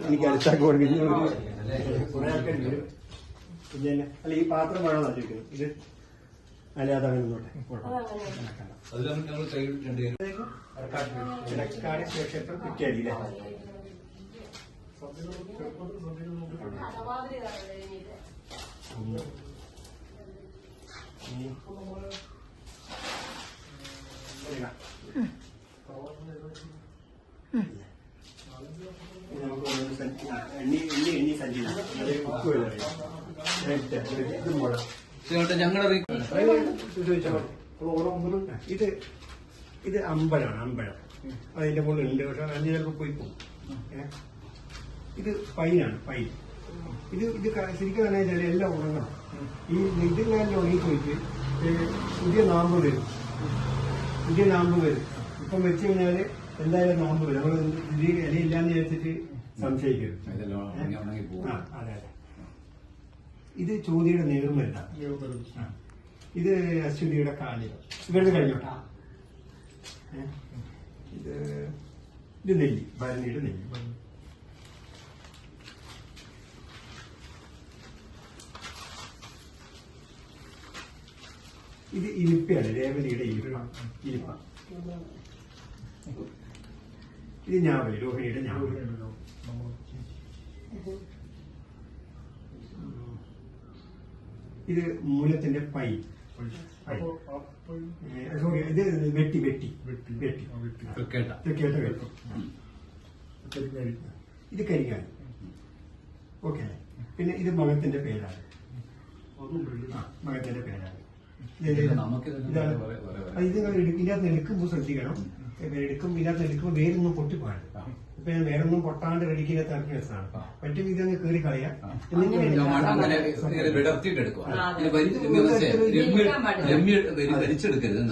എനിക്ക് അടുത്താക്കി കൊടുക്കുന്നു കുറെ ആൾക്കാർ വരും. പിന്നെ അല്ല ഈ പാത്രം വേണമെന്നാ ചോദിക്കുന്നത്. ഇത് അല്ലാതെ അങ്ങനെ നോട്ടെ ക്ഷേത്രം കുറ്റിയാടിയില്ലേ? ഇത് അമ്പഴമാണ്. അമ്പഴം അതിന്റെ മുകളിൽ ഉണ്ട്. പക്ഷെ അഞ്ച് ചിലപ്പോൾ പോയി പോകും. ഇത് പൈനാണ്. പൈൻ ഇത് ശരിക്കും തന്നെ വെച്ചാൽ എല്ലാം ഉണങ്ങണം. ഈ ഇതിങ്ങനെ ഉണങ്ങിപ്പോയിട്ട് പുതിയ നാമ്പ് വരും. ഇപ്പം വെച്ച് കഴിഞ്ഞാല് എന്തായാലും നാമ്പ് വരും. നമ്മൾ ഇത് ഇലയില്ലാന്ന് വിചാരിച്ചിട്ട് സംശയിക്കരുത്. അതെ. ഇത് ചോതിയുടെ നേർമരുന്നാണ്. ഇത് അശ്വതിയുടെ കാലികം. ഇവരുടെ കഴിഞ്ഞോട്ടാ. ഇത് നെല്ലി, ഭരണിയുടെ നെല്ലി. ഇത് ഇലിപ്പയാണ്, രേവതിയുടെ ഇലിപ്പ. ഇത് ഞാവല്, രോഹിണിയുടെ ഞാവല്. ഇത് മൂലത്തിന്റെ പൈ. സോറി, ഇത് വെട്ടി. ഇത് കരിങ്ങാലി. ഓക്കെ. പിന്നെ ഇത് മകത്തിന്റെ പേരാണ്. ഇതിനകത്ത് എടുക്കുമ്പോൾ ശ്രദ്ധിക്കണം. ഇതിനകത്ത് എടുക്കുമ്പോൾ വേരൊന്നും പൊട്ടിപ്പാടില്ല. ഇപ്പൊ ഞാൻ വേറൊന്നും പൊട്ടാണ്ട് റെഡിക്കിനകത്ത് ഇറക്കി വെച്ചതാണ്. പറ്റും ഇതങ്ങ് കയറി കളയാം.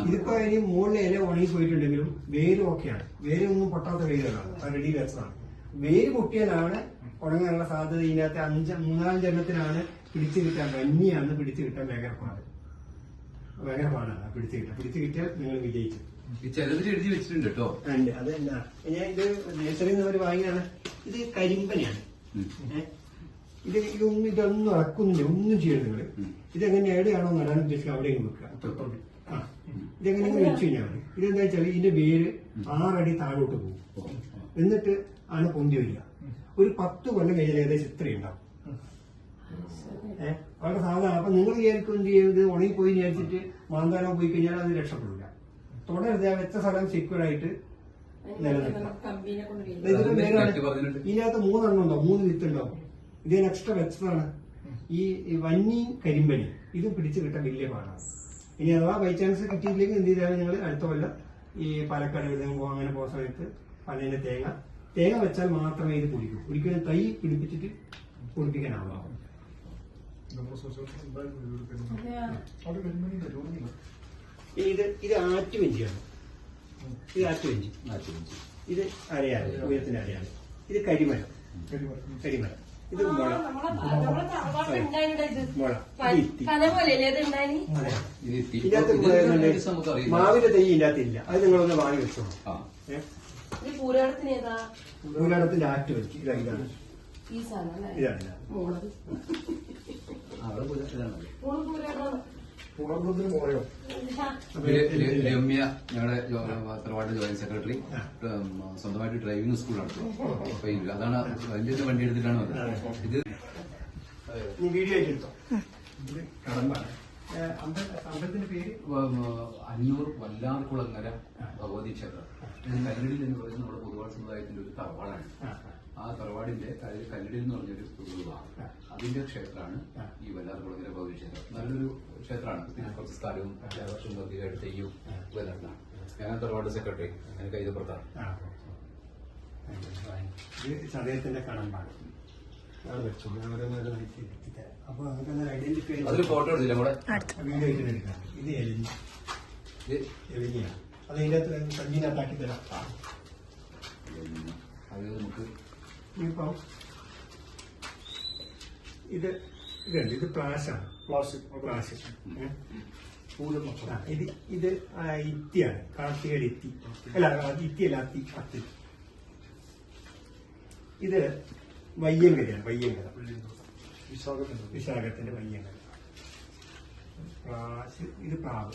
ഇതിപ്പോ ഇനി മുകളിലെ ഇല ഉണങ്ങി പോയിട്ടുണ്ടെങ്കിലും വേര് ഓക്കെയാണ്. വേരൊന്നും പൊട്ടാത്ത വേരുകളാണ്. റെഡി വെച്ചതാണ്. വേര് പൊട്ടിയാലാണ് ഉണങ്ങാനുള്ള സാധ്യത. ഇതിനകത്ത് 3-4 എണ്ണത്തിനാണ് പിടിച്ചു കിട്ടാൻ. കന്നിയാണ് പിടിച്ചു കിട്ടാൻ ഭയങ്കര പാടാണ്. പിടിച്ചു കിട്ടിയാൽ നിങ്ങൾ വിജയിച്ചു. എഴുതി വെച്ചിട്ടുണ്ട് കേട്ടോ. അതല്ല, ഞാൻ ഇത് നേഴ്സറിയിൽ നിന്ന് വാങ്ങിയാണ്. ഇത് കരിമ്പനാണ്. ഇതൊന്നും ഇറക്കുന്നില്ല, ഒന്നും ചെയ്യരുത് നിങ്ങള്. ഇതെങ്ങനെ എവിടെയാണോ നടാൻ ഉദ്ദേശിക്കുക അവിടെയും വെക്കുക. ഇതെങ്ങനെ വെച്ച് കഴിഞ്ഞാൽ മതി. ഇതെന്താ വെച്ചാൽ ഇതിന്റെ വേര് 6 അടി താഴോട്ട് പോകും. എന്നിട്ട് ആണ് പൊന്തി വരിക. ഒരു 10 കൊല്ലം കഴിഞ്ഞാൽ ഏകദേശം ഇത്രയുണ്ടാവും. വളരെ സാധാരണ. അപ്പൊ നിങ്ങൾ വിചാരിക്കും എന്ത് ചെയ്ത് ഉണങ്ങിപ്പോയി വിചാരിച്ചിട്ട് മാന്താനോ പോയി കഴിഞ്ഞാൽ അത് രക്ഷപ്പെടില്ല. തുടരുത്. വെച്ച സ്ഥലം സെക്യൂർ ആയിട്ട് നിലനിൽക്കാം. ഇതിനകത്ത് 3 എണ്ണം ഉണ്ടാവും, 3 വിത്ത് ഉണ്ടാവും. ഇത് എക്സ്ട്രാ വെച്ചതാണ്. ഈ വന്നിയും കരിമ്പനി ഇത് പിടിച്ചു കിട്ടാൻ വലിയ പാടാണ്. ഇനി അഥവാ ബൈ ചാൻസ് കിട്ടിയില്ലെങ്കിൽ എന്ത് ചെയ്താലും നിങ്ങൾ അടുത്ത കൊല്ലം ഈ പാലക്കാട് എഴുതുമ്പോൾ അങ്ങനെ പോകുന്ന സമയത്ത് പന്നേന്റെ തേങ്ങ വെച്ചാൽ മാത്രമേ ഇത് കുടിക്കൂ. ഒരിക്കലും തൈ പിടിപ്പിച്ചിട്ട് കുടിപ്പിക്കാനാവുക. ഇത് ആറ്റുവഞ്ചിയാണ്. ഇത് അരയാണ്, ഉയരത്തിന് അരയാണ്. ഇത് കരിമരം. ഇത് മുള. മാവിന്റെ തൈ ഇതിനകത്ത് ഇല്ല. അത് നിങ്ങളൊന്ന് വാങ്ങി വെച്ചോളൂ. പൂരാടത്തിന്റെ ആറ്റ് വെച്ച് ഇതാണ്. രമ്യ ഞങ്ങളുടെ തറവാട് ജോയിന്റ് സെക്രട്ടറി സ്വന്തമായിട്ട് ഡ്രൈവിംഗ് സ്കൂൾ നടത്തും. അതാണ് അതിന്റെ വണ്ടി എടുത്തിട്ടാണ് ഇത്. വീഡിയോ എടുത്തോ. അമ്പലത്തിന്റെ പേര് അന്നൂർ വല്ലാർകുളങ്ങര ഭഗവതി ക്ഷേത്രം. കല്ലടിയിൽ എന്ന് പറയുന്നത് നമ്മുടെ പൊതുവാൾ സമുദായത്തിന്റെ ഒരു തറവാടാണ്. ആ തറവാടിന്റെ കല്ലടി എന്ന് പറഞ്ഞൊരു പൊതുവാണ്. അതിന്റെ ക്ഷേത്രമാണ് ഈ വല്ലാർകുളങ്ങര ഭഗവതി ക്ഷേത്രം. നല്ലൊരു ക്ഷേത്രമാണ്. കുറച്ച് സ്ഥലവും എല്ലാ വർഷവും വർദ്ധികമായിട്ട് തെയ്യവും വല്ലാർക്കാണ്. ഞാൻ തറവാട് സെക്രട്ടറി. എനിക്ക് കൈതപ്പുറത്താണ്. ചതയത്തിന്റെ കടമ്പാണ്. അപ്പൊ നമുക്ക് ഐഡന്റിഫൈ അതൊരു ഫോട്ടോ എടുത്തില്ല കൂടെ വീഡിയോ എടുക്കാം. ഇത് എലിഞ്ഞാണ്. അത് ഇതിന്റെ അകത്ത് സഞ്ചിനകത്താക്കി തരാം. അത് നമുക്ക് ഇപ്പം ഇത് പ്ലാഷാണ്. ഇത് ഇത്തിയാണ്. കാർത്തികയുടെ ഇത്തി. അല്ല, ഇത്തിയല്ല, അത്തി. ഇത് വയ്യങ്കരയാണ്. വിശാഖത്തിന്റെ വയ്യങ്കര. ഇത് പ്രാവ്,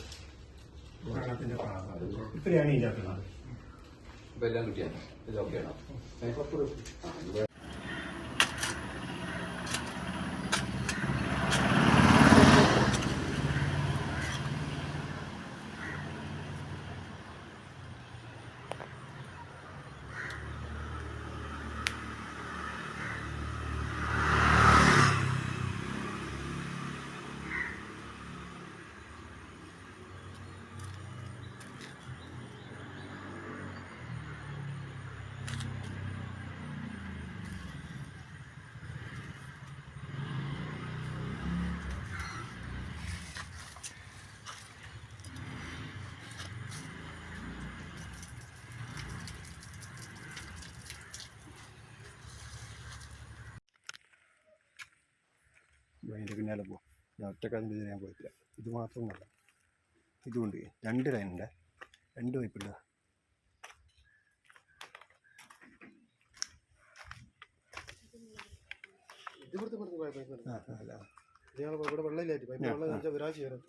പ്രാണത്തിന്റെ പ്രാവ്. ഇത്രയാണ് ഇതിന്റെ അകത്തുള്ളത്. ഇപ്പൊ എല്ലാം കിട്ടിയാൽ ഇതൊക്കെയാണോ? അതിൻ്റെ പിന്നാലെ പോകും. ഞാൻ ഒറ്റക്കാലം ഇത് ഞാൻ പോയിട്ടില്ല. ഇത് മാത്രമല്ല, ഇതുകൊണ്ട് 2 ലൈനുണ്ട്, 2 പൈപ്പുണ്ട്. ഇവിടെ വെള്ളമില്ലായിട്ട് പൈപ്പ് വെള്ളം വിരാശി വരും.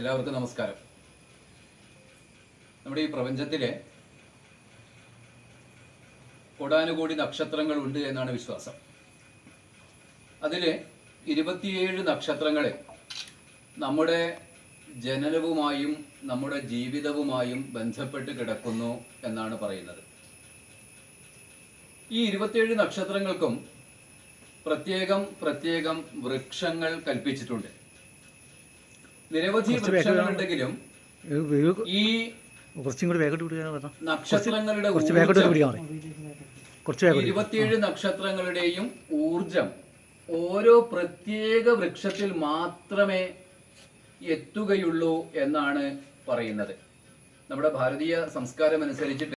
എല്ലാവർക്കും നമസ്കാരം. നമ്മുടെ ഈ പ്രപഞ്ചത്തിലെ കോടാനുകോടി നക്ഷത്രങ്ങൾ ഉണ്ട് എന്നാണ് വിശ്വാസം. അതിൽ 27 നക്ഷത്രങ്ങളെ നമ്മുടെ ജനനവുമായും നമ്മുടെ ജീവിതവുമായും ബന്ധപ്പെട്ട് കിടക്കുന്നു എന്നാണ് പറയുന്നത്. ഈ 27 നക്ഷത്രങ്ങൾക്കും പ്രത്യേകം വൃക്ഷങ്ങൾ കൽപ്പിച്ചിട്ടുണ്ട്. നിരവധി വൃക്ഷങ്ങളുണ്ടെങ്കിലും ഈ നക്ഷത്രങ്ങളുടെ 27 നക്ഷത്രങ്ങളുടെയും ഊർജം ഓരോ പ്രത്യേക വൃക്ഷത്തിൽ മാത്രമേ എത്തുകയുള്ളൂ എന്നാണ് പറയുന്നത്. നമ്മുടെ ഭാരതീയ സംസ്കാരം അനുസരിച്ച്